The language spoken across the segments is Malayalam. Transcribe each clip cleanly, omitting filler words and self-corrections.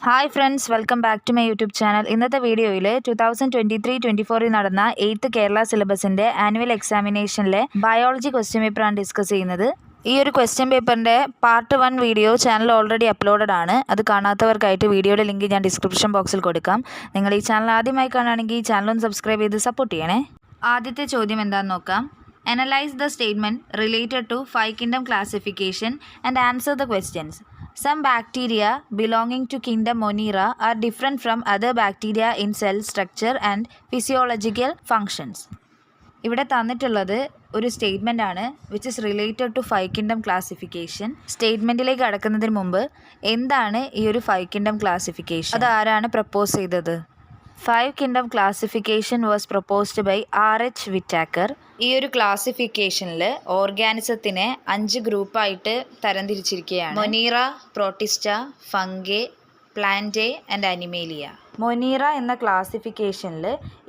Hi friends, welcome back to my YouTube channel. ഇന്നത്തെ വീഡിയോയിൽ 2023-24 നടന്ന 8th കേരള സിലബസിൻ്റെ ആനുവൽ എക്സാമിനേഷനിലെ ബയോളജി ക്വസ്റ്റ്യൻ പേപ്പറാണ് ഡിസ്കസ് ചെയ്യുന്നത്. ഈ ഒരു ക്വസ്റ്റ്യൻ പേപ്പറിൻ്റെ part 1 video channel already uploaded ആണ്. അത് കാണാത്തവർക്കായിട്ട് വീഡിയോയുടെ ലിങ്ക് ഞാൻ ഡിസ്ക്രിപ്ഷൻ ബോക്സിൽ കൊടുക്കാം. നിങ്ങൾ ഈ ചാനൽ ആദ്യമായി കാണുകയാണെങ്കിൽ ഈ ചാനൽ ഒന്ന് സബ്സ്ക്രൈബ് ചെയ്ത് സപ്പോർട്ട് ചെയ്യണേ. ആദ്യത്തെ ചോദ്യം എന്താണെന്ന് നോക്കാം. Analyze the statement related to five kingdom classification and answer the questions. Some bacteria belonging to kingdom Monera are different from other bacteria in cell structure and physiological functions. ഇവിടെ തന്നിട്ടുള്ളത് ഒരു സ്റ്റേറ്റ്മെൻ്റ് ആണ് which is related to five kingdom classification. സ്റ്റേറ്റ്മെൻറ്റിലേക്ക് കടക്കുന്നതിന് മുമ്പ് എന്താണ് ഈ ഒരു ഫൈവ് കിങ്ഡം ക്ലാസിഫിക്കേഷൻ, അത് ആരാണ് പ്രപ്പോസ് ചെയ്തത്? Five kingdom classification was proposed by R.H. Whittaker. ഈ ഒരു ക്ലാസിഫിക്കേഷനിൽ ഓർഗാനിസത്തിനെ 5 ഗ്രൂപ്പായിട്ട് തരംതിരിച്ചിരിക്കുകയാണ്. Monera, Protista, Fungi, Plantae and Animalia. Monera എന്ന ക്ലാസിഫിക്കേഷനിൽ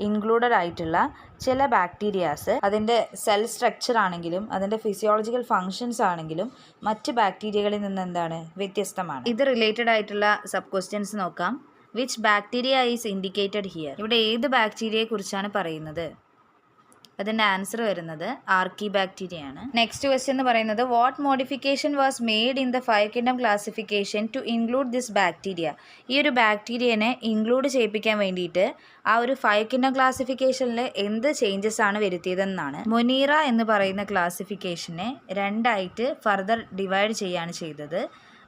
ഇൻക്ലൂഡഡ് ആയിട്ടുള്ള ചില ബാക്ടീരിയാസ് അതിൻ്റെ സെൽ സ്ട്രക്ചർ ആണെങ്കിലും അതിൻ്റെ ഫിസിയോളജിക്കൽ ഫങ്ഷൻസ് ആണെങ്കിലും മറ്റ് ബാക്ടീരിയകളിൽ നിന്ന് എന്താണ് വ്യത്യസ്തമാണ്. ഇത് റിലേറ്റഡ് ആയിട്ടുള്ള സബ് ക്വസ്റ്റ്യൻസ് നോക്കാം. Which bacteria is indicated here? ഇവിടെ ഏത് ബാക്ടീരിയയെ കുറിച്ചാണ് പറയുന്നത്? അതിൻ്റെ ആൻസർ വരുന്നത് ആർക്കി ബാക്ടീരിയ ആണ്. നെക്സ്റ്റ് ക്വസ്റ്റ്യൻ എന്ന് പറയുന്നത് what modification was made in the five kingdom classification to include this bacteria? ഈ ഒരു ബാക്ടീരിയനെ ഇൻക്ലൂഡ് ചെയ്യിപ്പിക്കാൻ വേണ്ടിയിട്ട് ആ ഒരു ഫൈവ് കിങ്ഡം ക്ലാസിഫിക്കേഷനിൽ എന്ത് ചേഞ്ചസ് ആണ് വരുത്തിയതെന്നാണ്. മൊനീറ എന്ന് പറയുന്ന ക്ലാസിഫിക്കേഷനെ 2ആയിട്ട് ഫർദർ ഡിവൈഡ് ചെയ്യാണ് ചെയ്തത്.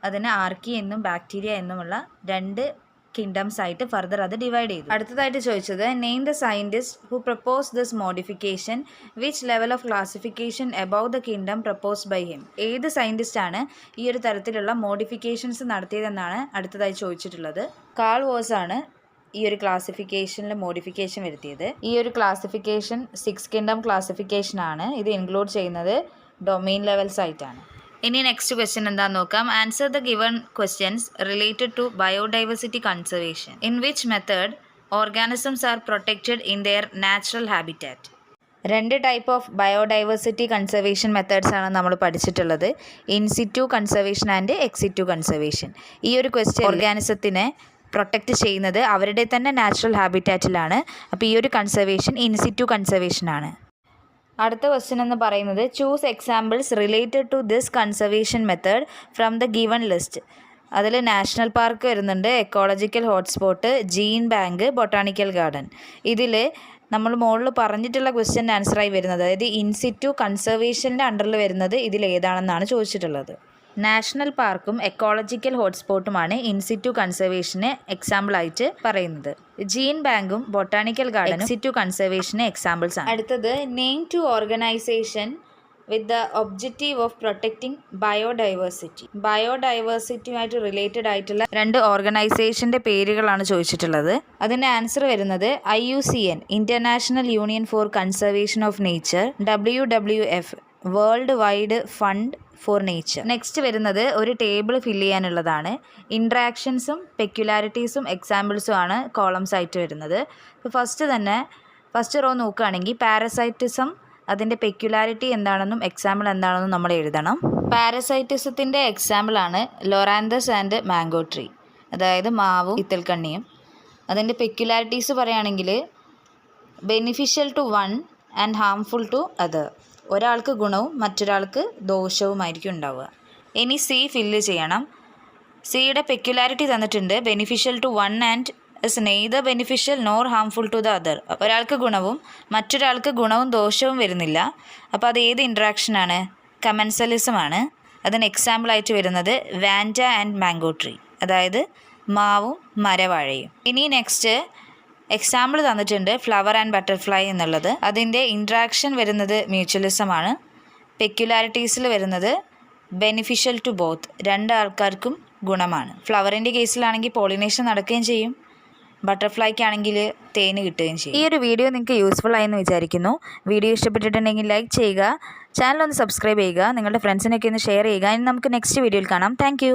അതിന് ആർക്കി എന്നും ബാക്ടീരിയ എന്നുമുള്ള 2 കിങ്ഡംസ് ആയിട്ട് ഫർദർ അത് ഡിവൈഡ് ചെയ്തു. അടുത്തതായിട്ട് ചോദിച്ചത് name the scientist who propose this modification, which level of classification above the kingdom proposed by him? ഏത് സയൻറ്റിസ്റ്റാണ് ഈ ഒരു തരത്തിലുള്ള മോഡിഫിക്കേഷൻസ് നടത്തിയതെന്നാണ് അടുത്തതായി ചോദിച്ചിട്ടുള്ളത്. കാൾ വോസ് ആണ് ഈ ഒരു ക്ലാസിഫിക്കേഷനിൽ മോഡിഫിക്കേഷൻ വരുത്തിയത്. ഈ ഒരു ക്ലാസിഫിക്കേഷൻ 6 കിങ്ഡം ക്ലാസിഫിക്കേഷൻ ആണ്. ഇത് ഇൻക്ലൂഡ് ചെയ്യുന്നത് ഡൊമെയിൻ ലെവൽസ് ആയിട്ടാണ്. ഇനി നെക്സ്റ്റ് ക്വസ്റ്റ്യൻ എന്താണെന്ന് നോക്കാം. Answer the given questions related to biodiversity conservation. In which method organisms are protected in their natural habitat? 2 type of biodiversity conservation methods ആണ് നമ്മൾ പഠിച്ചിട്ടുള്ളത്. In situ conservation and ex situ conservation. ഈ ഒരു ക്വസ്റ്റ്യൻ ഓർഗാനിസത്തിനെ പ്രൊട്ടക്റ്റ് ചെയ്യുന്നത് അവരുടെ തന്നെ നാച്ചുറൽ ഹാബിറ്റാറ്റിലാണ്. അപ്പോൾ ഈ ഒരു കൺസർവേഷൻ ഇൻസിറ്റു കൺസർവേഷൻ ആണ്. അടുത്ത ക്വസ്റ്റ്യൻ എന്ന് പറയുന്നത് choose examples related to this conservation method from the given list. അതിൽ നാഷണൽ പാർക്ക് വരുന്നുണ്ട്, ecological hotspot, gene bank, botanical garden. ഇതിൽ നമ്മൾ മുകളിൽ പറഞ്ഞിട്ടുള്ള ക്വസ്റ്റ്യൻ്റെ ആൻസറായി വരുന്നത്, അതായത് ഇൻസിറ്റു കൺസർവേഷൻ്റെ അണ്ടറിൽ വരുന്നത് ഇതിൽ ഏതാണെന്നാണ് ചോദിച്ചിട്ടുള്ളത്. നാഷണൽ പാർക്കും എക്കോളജിക്കൽ ഹോട്ട്സ്പോട്ടുമാണ് ഇൻസിറ്റു കൺസർവേഷന് എക്സാമ്പിളായിട്ട് പറയുന്നത്. ജീൻ ബാങ്കും ബൊട്ടാണിക്കൽ ഗാർഡനും എക്സിറ്റു കൺസർവേഷന് എക്സാമ്പിൾസ് ആണ്. അടുത്തത് name 2 organisation with the objective of protecting biodiversity. ബയോഡൈവേഴ്സിറ്റിയുമായിട്ട് റിലേറ്റഡ് ആയിട്ടുള്ള 2 ഓർഗനൈസേഷൻ്റെ പേരുകളാണ് ചോദിച്ചിട്ടുള്ളത്. അതിൻ്റെ ആൻസർ വരുന്നത് IUCN, international union for conservation of nature, WWF, world wide fund for nature. Next വരുന്നത് ഒരു ടേബിൾ ഫില്ല് ചെയ്യാനുള്ളതാണ്. ഇൻട്രാക്ഷൻസും പെക്യുലാരിറ്റീസും എക്സാമ്പിൾസും ആണ് കോളംസ് ആയിട്ട് വരുന്നത്. ഇപ്പോൾ ഫസ്റ്റ് റോ നോക്കുകയാണെങ്കിൽ പാരസൈറ്റിസം, അതിൻ്റെ പെക്യുലാരിറ്റി എന്താണെന്നും എക്സാമ്പിൾ എന്താണെന്നും നമ്മൾ എഴുതണം. പാരസൈറ്റിസത്തിൻ്റെ എക്സാമ്പിളാണ് ലൊറാന്തസ് ആൻഡ് മാംഗോ ട്രീ, അതായത് മാവും ഇത്തൽക്കണ്ണിയും. അതിൻ്റെ പെക്യുലാരിറ്റീസ് പറയുകയാണെങ്കിൽ beneficial to one and harmful to other. ഒരാൾക്ക് ഗുണവും മറ്റൊരാൾക്ക് ദോഷവുമായിരിക്കും ഉണ്ടാവുക. ഇനി സി ഫില്ല് ചെയ്യണം. സിയുടെ പെക്യുലാരിറ്റി തന്നിട്ടുണ്ട്, beneficial to one and is neither beneficial nor harmful to the other. ഒരാൾക്ക് ഗുണവും മറ്റൊരാൾക്ക് ഗുണവും ദോഷവും വരുന്നില്ല. അപ്പോൾ അത് ഏത് ഇൻട്രാക്ഷനാണ്? കമൻസലിസമാണ്. അതിന് എക്സാമ്പിളായിട്ട് വരുന്നത് വാൻഡ ആൻഡ് മാംഗോ ട്രീ, അതായത് മാവും മരവാഴയും. ഇനി നെക്സ്റ്റ് എക്സാമ്പിൾ തന്നിട്ടുണ്ട് ഫ്ലവർ ആൻഡ് ബട്ടർഫ്ലൈ എന്നുള്ളത്. അതിൻ്റെ ഇൻട്രാക്ഷൻ വരുന്നത് മ്യൂച്വലിസമാണ്. പെക്യുലാരിറ്റീസിൽ വരുന്നത് ബെനിഫിഷ്യൽ ടു ബോത്ത്, 2 ആൾക്കാർക്കും ഗുണമാണ്. ഫ്ലവറിൻ്റെ കേസിലാണെങ്കിൽ പോളിനേഷൻ നടക്കുകയും ചെയ്യും, ബട്ടർഫ്ലൈക്കാണെങ്കിൽ തേന് കിട്ടുകയും ചെയ്യും. ഈ ഒരു വീഡിയോ നിങ്ങൾക്ക് യൂസ്ഫുൾ ആയെന്ന് വിചാരിക്കുന്നു. വീഡിയോ ഇഷ്ടപ്പെട്ടിട്ടുണ്ടെങ്കിൽ ലൈക്ക് ചെയ്യുക, ചാനൽ ഒന്ന് സബ്സ്ക്രൈബ് ചെയ്യുക, നിങ്ങളുടെ ഫ്രണ്ട്സിനൊക്കെ ഒന്ന് ഷെയർ ചെയ്യുക. ഇനി നമുക്ക് നെക്സ്റ്റ് വീഡിയോയിൽ കാണാം. താങ്ക്